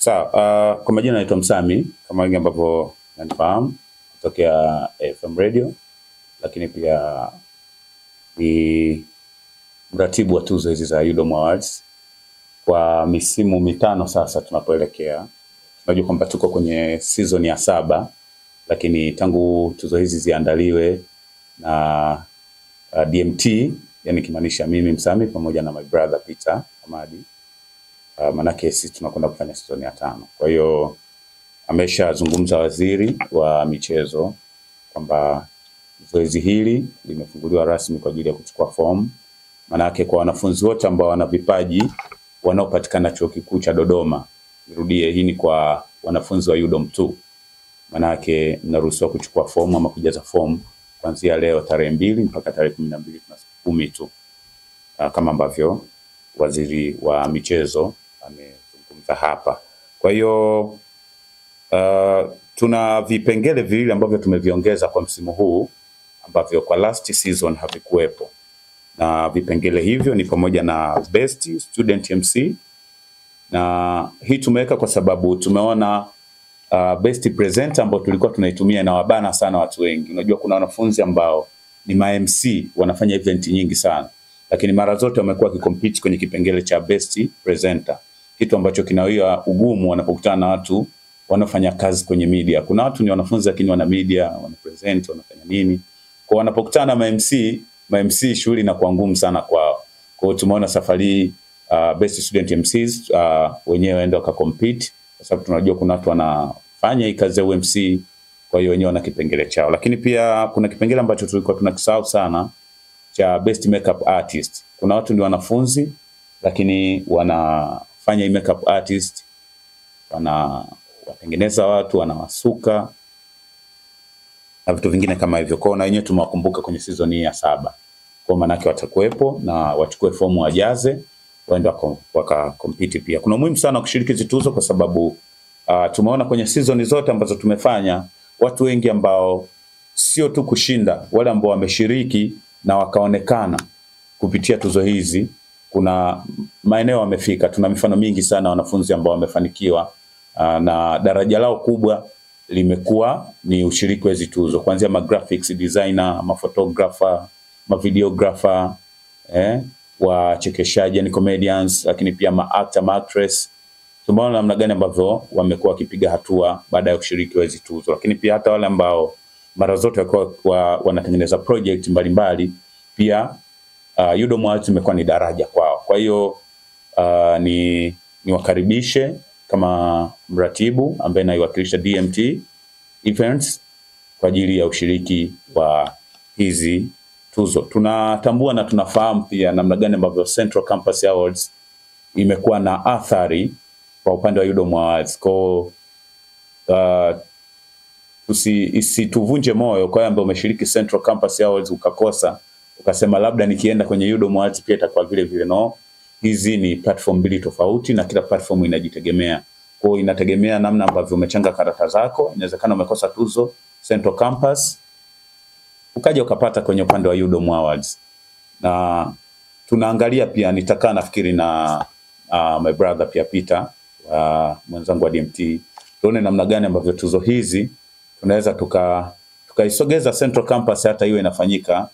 Sawa, kwa majina naitwa Msami kama wengi ambavyo nanifahamu kutokea FM Radio, lakini pia ni mratibu wa tuzo hizi za UDOM Awards kwa misimu mitano sasa tunapoelekea. Tunajua kwamba tuko kwenye season ya 7, lakini tangu tuzo hizi ziandaliwe na DMT, yani kimaanisha mimi Msami pamoja na my brother Peter Hamadi, manake sisi tunakwenda kufanya season ya 5. Kwa hiyo ameshazungumza waziri wa michezo kwamba zoezi hili limefunguliwa rasmi kwa ajili ya kuchukua fomu. Manake kwa wanafunzi wote ambao wana vipaji wanaopatikana Chuo Kikuu cha Dodoma, nirudie, hii ni kwa wanafunzi wa UDOM tu. Manake mnaruhusiwa kuchukua fomu ama kujaza fomu kuanzia leo tarehe 2 mpaka tarehe 12, tuna siku 10 tu. Kama ambavyo waziri wa michezo amezungumza hapa. Kwa hiyo tuna vipengele viwili ambavyo tumeviongeza kwa msimu huu ambavyo kwa last season havikuwepo. Na vipengele hivyo ni pamoja na Best Student MC, na hii tumeweka kwa sababu tumeona Best Presenter ambao tulikuwa tunaitumia na wabana sana watu wengi. Unajua kuna wanafunzi ambao ni ma MC wanafanya event nyingi sana, lakini mara zote wamekuwa kikompete kwenye kipengele cha Best Presenter, kitu ambacho kinawia ugumu wanapokutana na watu wanafanya kazi kwenye media. Kuna watu ni wanafunzi lakini wana media, wana present, wanafanya nini. Kwa wanapokutana na ma MC shughuli inakuwa ngumu sana kwao. Kwa hiyo tumeona safari Best Student MCs wenyewe ndio wakacompete, kwa sababu tunajua kuna watu wanafanya hii kazi ya UMC, kwa hiyo wenyewe wana kipengele chao. Lakini pia kuna kipengele ambacho tulikuwa tunakisahau sana cha Best Makeup Artist. Kuna watu ni wanafunzi lakini wanafanya makeup artist, watengeneza watu, wanawasuka na vitu vingine kama hivyo. Kwa na wenyewe tumewakumbuka kwenye season hii ya 7. Kwa maana yake watakuepo na wachukue fomu wajaze waende wakacompete pia. Kuna muhimu sana kushiriki hizo tuzo kwa sababu tumeona kwenye season zote ambazo tumefanya watu wengi ambao sio tu kushinda, wale ambao wameshiriki na wakaonekana kupitia tuzo hizi, kuna maeneo wamefika. Tuna mifano mingi sana wanafunzi ambao wamefanikiwa na daraja lao kubwa limekuwa ni ushiriki wa hizo tuzo, kuanzia ma graphics designer, ma photographer, ma videographer, wachekeshaji ni comedians, lakini pia ma actor, ma actress. Tumeona namna gani ambavyo wamekuwa wakipiga hatua baada ya kushiriki hizo tuzo. Lakini pia hata wale ambao mara zote walikuwa wanatengeneza project mbalimbali, pia UDOM Awards imekuwa ni daraja kwao. Kwa hiyo ni wakaribishe kama mratibu ambaye anaiwakilisha DMT Events kwa ajili ya ushiriki wa hizi tuzo. Tunatambua na tunafahamu pia namna gani ambavyo Central Campus Awards imekuwa na athari kwa upande wa UDOM Awards. Kwa isituvunje moyo kwa ambao umeshiriki Central Campus Awards ukakosa, ukasema labda nikienda kwenye UDOM Awards pia itakuwa vile vile. No, hizi ni platform mbili tofauti na kila platform inajitegemea. Kwa hiyo inategemea namna ambavyo umechanga karata zako. Inawezekana umekosa tuzo Central Campus ukaja ukapata kwenye upande wa UDOM Awards. Na tunaangalia pia, nitakaa nafikiri na my brother pia Peter, mwenzangu wa DMT, tuone namna gani ambavyo tuzo hizi tunaweza tukaisogeza Central Campus hata iwe inafanyika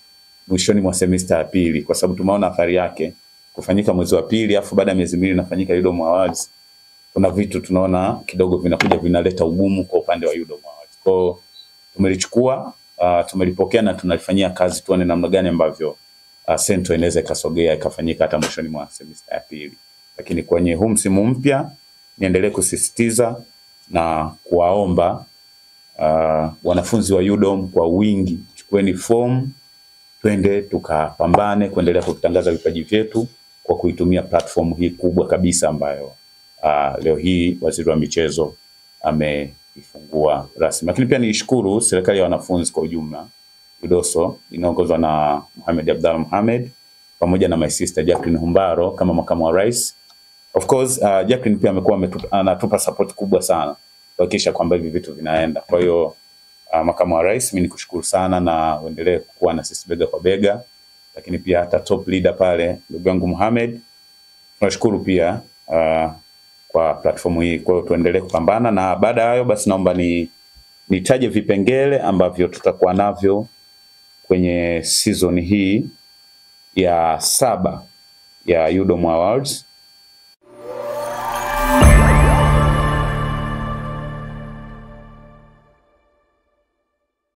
mwishoni mwa semester ya 2, kwa sababu tumeona athari yake kufanyika mwezi wa 2 afu baada ya miezi 2 inafanyika UDOM Awards. Kuna vitu tunaona kidogo vinakuja vinaleta ugumu kwa upande wa UDOM Awards. Kwa tumelichukua, tumelipokea na tunalifanyia kazi, tuone namna gani ambavyo Central inaweza ikasogea ikafanyika hata mwishoni mwa semester ya 2. Lakini kwenye huu msimu mpya niendelee kusisitiza na kuwaomba wanafunzi wa UDOM kwa wingi, chukueni fomu, twende tukapambane kuendelea kutangaza vipaji vyetu kwa kuitumia platform hii kubwa kabisa ambayo leo hii waziri wa michezo ameifungua rasmi. Lakini pia nishukuru serikali ya wanafunzi kwa ujumla, UDOSO inaongozwa na Mohamed Abdalla Mohamed pamoja na my sister Jacqueline Humbaro kama makamu wa rais. Of course Jacqueline pia amekuwa anatupa support kubwa sana kuhakikisha kwamba hivi vitu vinaenda. Kwa hiyo makamu wa rais, mimi nikushukuru sana na uendelee kuwa na sisi bega kwa bega. Lakini pia hata top leader pale ndugu yangu Mohamed, tunashukuru pia kwa platform hii. Kwa hiyo tuendelee kupambana, na baada ya hayo basi naomba nitaje vipengele ambavyo tutakuwa navyo kwenye season hii ya 7 ya UDOM Awards.